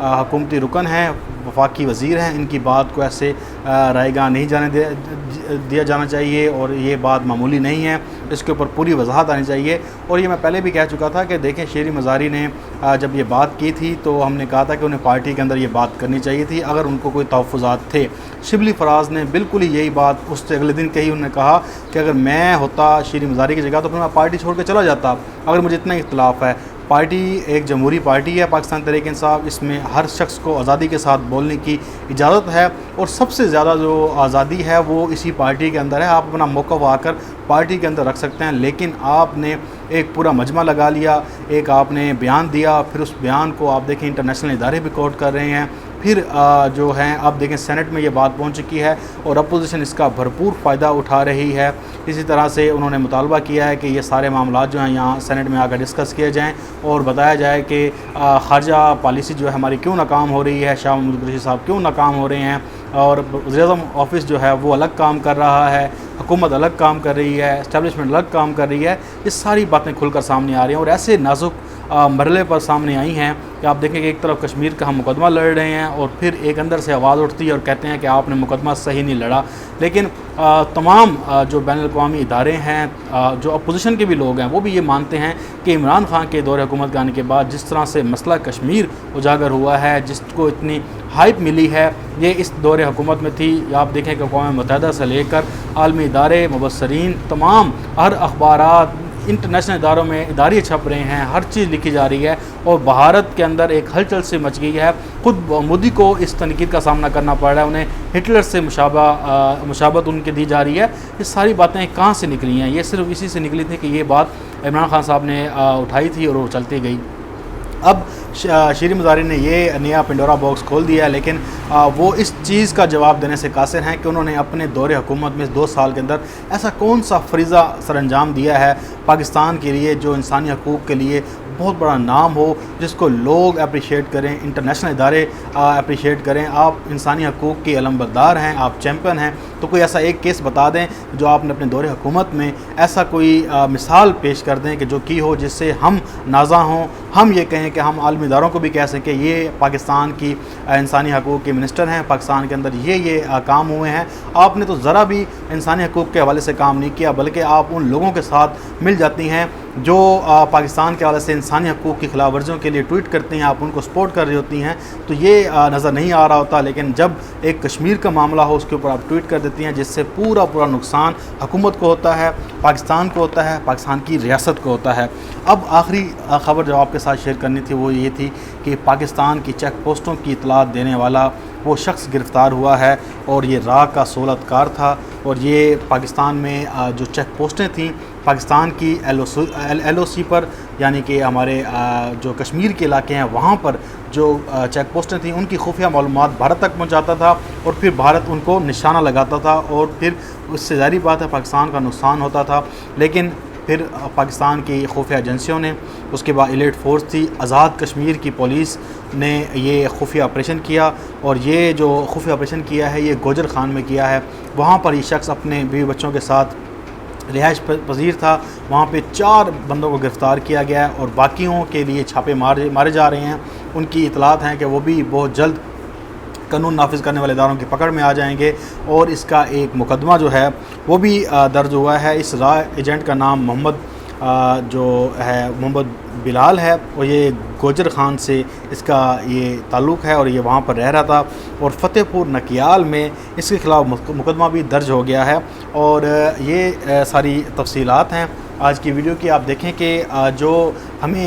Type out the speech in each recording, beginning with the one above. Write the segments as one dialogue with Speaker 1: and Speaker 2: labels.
Speaker 1: حکومتی رکن ہیں, وفاقی وزیر ہیں, ان کی بات کو ایسے رائے گاہ نہیں جانے دیا جانا چاہیے, اور یہ بات معمولی نہیں ہے, اس کے اوپر پوری وضاحت آنی چاہیے. اور یہ میں پہلے بھی کہہ چکا تھا کہ دیکھیں شیری مزاری نے جب یہ بات کی تھی تو ہم نے کہا تھا کہ انہیں پارٹی کے اندر یہ بات کرنی چاہیے تھی اگر ان کو کوئی تحفظات تھے. شبلی فراز نے بالکل ہی یہی بات اس سے اگلے دن کہی, انہوں نے کہا کہ اگر میں ہوتا شیری مزاری کی جگہ تو پھر میں پارٹی چھوڑ کے چلا جاتا اگر مجھے اتنا اختلاف ہے. پارٹی ایک جمہوری پارٹی ہے پاکستان تحریک انصاف, اس میں ہر شخص کو آزادی کے ساتھ بولنے کی اجازت ہے, اور سب سے زیادہ جو آزادی ہے وہ اسی پارٹی کے اندر ہے. آپ اپنا موقف آ کر پارٹی کے اندر رکھ سکتے ہیں, لیکن آپ نے ایک پورا مجمع لگا لیا, ایک آپ نے بیان دیا, پھر اس بیان کو آپ دیکھیں انٹرنیشنل ادارے بھی کوٹ کر رہے ہیں, پھر جو ہیں آپ دیکھیں سینٹ میں یہ بات پہنچ چکی ہے اور اپوزیشن اس کا بھرپور فائدہ اٹھا رہی ہے. اسی طرح سے انہوں نے مطالبہ کیا ہے کہ یہ سارے معاملات جو ہیں یہاں سینٹ میں آ کر ڈسکس کیے جائیں اور بتایا جائے کہ خارجہ پالیسی جو ہے ہماری کیوں ناکام ہو رہی ہے, شاہ محمود قریشی صاحب کیوں ناکام ہو رہے ہیں, اور وزیر اعظم آفس جو ہے وہ الگ کام کر رہا ہے, حکومت الگ کام کر رہی ہے, اسٹیبلشمنٹ الگ کام کر رہی ہے. یہ ساری باتیں کھل کر سامنے آ رہی ہیں اور ایسے نازک مرحلے پر سامنے آئی ہیں کہ آپ دیکھیں کہ ایک طرف کشمیر کا ہم مقدمہ لڑ رہے ہیں اور پھر ایک اندر سے آواز اٹھتی ہے اور کہتے ہیں کہ آپ نے مقدمہ صحیح نہیں لڑا. لیکن تمام جو بین الاقوامی ادارے ہیں, جو اپوزیشن کے بھی لوگ ہیں, وہ بھی یہ مانتے ہیں کہ عمران خان کے دور حکومت کے آنے کے بعد جس طرح سے مسئلہ کشمیر اجاگر ہوا ہے, جس کو اتنی ہائپ ملی ہے, یہ اس دور حکومت میں تھی. آپ دیکھیں کہ اقوام متحدہ سے لے کر عالمی ادارے, مبصرین, تمام ہر اخبارات, انٹرنیشنل اداروں میں ادارے چھپ رہے ہیں, ہر چیز لکھی جا رہی ہے اور بھارت کے اندر ایک ہلچل سے مچ گئی ہے. خود مودی کو اس تنقید کا سامنا کرنا پڑ رہا ہے, انہیں ہٹلر سے مشابہت ان کے دی جا رہی ہے. یہ ساری باتیں کہاں سے نکلی ہیں؟ یہ صرف اسی سے نکلی تھی کہ یہ بات عمران خان صاحب نے اٹھائی تھی اور وہ چلتی گئی. اب شیری مزاری نے یہ نیا پنڈورا باکس کھول دیا ہے, لیکن وہ اس چیز کا جواب دینے سے قاصر ہیں کہ انہوں نے اپنے دور حکومت میں 2 سال کے اندر ایسا کون سا فریضہ سر انجام دیا ہے پاکستان کے لیے جو انسانی حقوق کے لیے بہت بڑا نام ہو, جس کو لوگ اپریشیٹ کریں, انٹرنیشنل ادارے اپریشیٹ کریں. آپ انسانی حقوق کے علم بردار ہیں, آپ چیمپئن ہیں, تو کوئی ایسا ایک کیس بتا دیں جو آپ نے اپنے دور حکومت میں ایسا کوئی مثال پیش کر دیں کہ جو کی ہو, جس سے ہم نازاں ہوں, ہم یہ کہیں کہ ہم عالمی اداروں کو بھی کہہ سکیں یہ پاکستان کی انسانی حقوق کے منسٹر ہیں, پاکستان کے اندر یہ کام ہوئے ہیں. آپ نے تو ذرا بھی انسانی حقوق کے حوالے سے کام نہیں کیا, بلکہ آپ ان لوگوں کے ساتھ مل جاتی ہیں جو پاکستان کے حوالے سے انسانی حقوق کی خلاف ورزیوں کے لیے ٹویٹ کرتے ہیں, آپ ان کو سپورٹ کر رہی ہوتی ہیں. تو یہ نظر نہیں آ رہا ہوتا, لیکن جب ایک کشمیر کا معاملہ ہو اس کے اوپر آپ ٹویٹ کر دیتی ہیں, جس سے پورا نقصان حکومت کو ہوتا ہے, پاکستان کو ہوتا ہے, پاکستان کی ریاست کو ہوتا ہے. اب آخری خبر جو آپ کے ساتھ شیئر کرنی تھی وہ یہ تھی کہ پاکستان کی چیک پوسٹوں کی اطلاعات دینے والا وہ شخص گرفتار ہوا ہے, اور یہ راہ کا سہولت کار تھا. اور یہ پاکستان میں جو چیک پوسٹیں تھیں پاکستان کی ایل او سی پر, یعنی کہ ہمارے جو کشمیر کے علاقے ہیں وہاں پر جو چیک پوسٹیں تھیں ان کی خفیہ معلومات بھارت تک پہنچاتا تھا, اور پھر بھارت ان کو نشانہ لگاتا تھا, اور پھر اس سے ظاہری بات ہے پاکستان کا نقصان ہوتا تھا. لیکن پھر پاکستان کی خفیہ ایجنسیوں نے, اس کے بعد ایلیٹ فورس تھی, آزاد کشمیر کی پولیس نے یہ خفیہ آپریشن کیا, اور یہ جو خفیہ آپریشن کیا ہے یہ گوجر خان میں کیا ہے. وہاں پر یہ شخص اپنے بیوی بچوں کے ساتھ رہائش پذیر تھا. وہاں پہ 4 بندوں کو گرفتار کیا گیا ہے اور باقیوں کے لیے چھاپے مارے جا رہے ہیں. ان کی اطلاعات ہیں کہ وہ بھی بہت جلد قانون نافذ کرنے والے اداروں کی پکڑ میں آ جائیں گے, اور اس کا ایک مقدمہ جو ہے وہ بھی درج ہوا ہے. اس را ایجنٹ کا نام محمد بلال ہے, اور یہ گوجر خان سے اس کا یہ تعلق ہے, اور یہ وہاں پر رہ رہا تھا, اور فتح پور نکیال میں اس کے خلاف مقدمہ بھی درج ہو گیا ہے. اور یہ ساری تفصیلات ہیں آج کی ویڈیو کی. آپ دیکھیں کہ جو ہمیں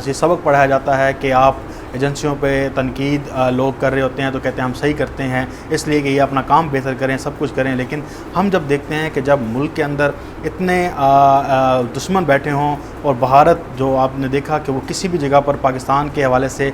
Speaker 1: یہ سبق پڑھایا جاتا ہے کہ آپ ایجنسیوں پہ تنقید لوگ کر رہے ہوتے ہیں تو کہتے ہیں ہم صحیح کرتے ہیں اس لیے کہ یہ اپنا کام بہتر کریں, سب کچھ کریں. لیکن ہم جب دیکھتے ہیں کہ جب ملک کے اندر اتنے دشمن بیٹھے ہوں, اور بھارت جو آپ نے دیکھا کہ وہ کسی بھی جگہ پر پاکستان کے حوالے سے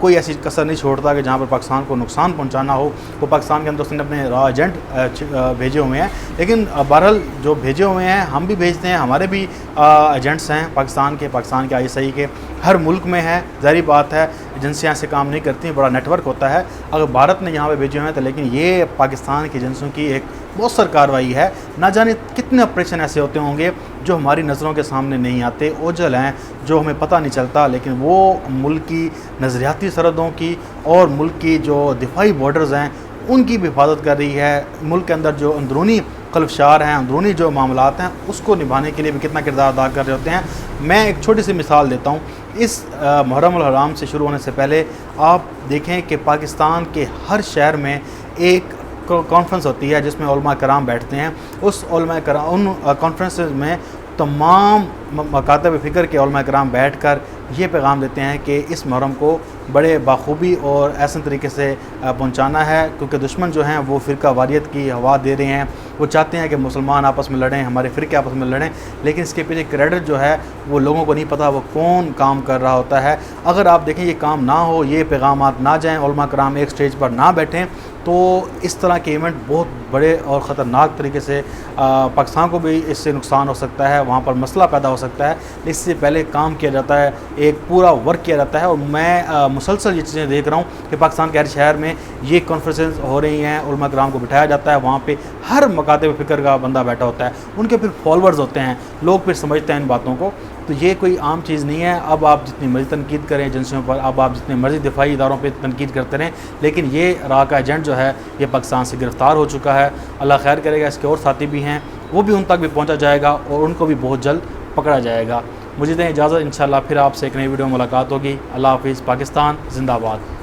Speaker 1: کوئی ایسی کسر نہیں چھوڑتا کہ جہاں پر پاکستان کو نقصان پہنچانا ہو, وہ پاکستان کے اندر اس نے اپنے را ایجنٹ بھیجے ہوئے ہیں. لیکن بہرحال جو بھیجے ہوئے ہیں ہم بھی بھیجتے ہیں, ہمارے بھی ایجنٹس ہیں پاکستان کے ISI کے, ہر ملک میں ہے. ظاہری بات ہے ایجنسیاں سے کام نہیں کرتی, بڑا نیٹ ورک ہوتا ہے. اگر بھارت نے یہاں پہ بھیجے ہوئے ہیں تو لیکن یہ پاکستان کی ایجنسیوں کی ایک مؤثر کارروائی ہے. نہ جانے کتنے آپریشن ایسے ہوتے ہوں گے جو ہماری نظروں کے سامنے نہیں آتے، اوجھل ہیں جو ہمیں پتہ نہیں چلتا، لیکن وہ ملک کی نظریاتی سرحدوں کی اور ملک کی جو دفاعی بارڈرز ہیں ان کی بھی حفاظت کر رہی ہے۔ ملک کے اندر جو اندرونی خلفشار ہیں، اندرونی جو معاملات ہیں، اس کو نبھانے کے لیے بھی کتنا کردار ادا کر رہے ہوتے ہیں۔ میں ایک چھوٹی سی مثال دیتا ہوں۔ اس محرم الحرام سے شروع ہونے سے پہلے آپ دیکھیں کہ پاکستان کے ہر شہر میں ایک کانفرنس ہوتی ہے جس میں علماء کرام بیٹھتے ہیں۔ اس علماء کرام ان کانفرنسز میں تمام مکاتب فکر کے علماء کرام بیٹھ کر یہ پیغام دیتے ہیں کہ اس محرم کو بڑے باخوبی اور احسن طریقے سے پہنچانا ہے، کیونکہ دشمن جو ہیں وہ فرقہ واریت کی ہوا دے رہے ہیں۔ وہ چاہتے ہیں کہ مسلمان آپس میں لڑیں، ہمارے فرقے آپس میں لڑیں، لیکن اس کے پیچھے کریڈٹ جو ہے وہ لوگوں کو نہیں پتہ وہ کون کام کر رہا ہوتا ہے۔ اگر آپ دیکھیں یہ کام نہ ہو، یہ پیغامات نہ جائیں، علماء کرام ایک سٹیج پر نہ بیٹھیں، تو اس طرح کے ایونٹ بہت بڑے اور خطرناک طریقے سے پاکستان کو بھی اس سے نقصان ہو سکتا ہے، وہاں پر مسئلہ پیدا ہو سکتا ہے۔ اس سے پہلے کام کیا جاتا ہے، ایک پورا ورک کیا جاتا ہے، اور میں مسلسل یہ چیزیں دیکھ رہا ہوں کہ پاکستان کے ہر شہر میں یہ کانفرنسز ہو رہی ہیں، علماء کرام کو بٹھایا جاتا ہے، وہاں پہ ہر مکاتب فکر کا بندہ بیٹھا ہوتا ہے، ان کے پھر فالورز ہوتے ہیں، لوگ پھر سمجھتے ہیں ان باتوں کو۔ تو یہ کوئی عام چیز نہیں ہے۔ اب آپ جتنی مرضی تنقید کریں ایجنسیوں پر، اب آپ جتنے مرضی دفاعی اداروں پہ تنقید کرتے رہیں، لیکن یہ راہ کا ایجنٹ جو ہے یہ پاکستان سے گرفتار ہو چکا ہے۔ اللہ خیر کرے گا، اس کے اور ساتھی بھی ہیں، وہ بھی ان تک بھی پہنچا جائے گا اور ان کو بھی بہت جلد پکڑا جائے گا۔ مجھے دیں اجازت، انشاءاللہ پھر آپ سے ایک نئی ویڈیو میں ملاقات ہوگی۔ اللہ حافظ۔ پاکستان زندہ باد۔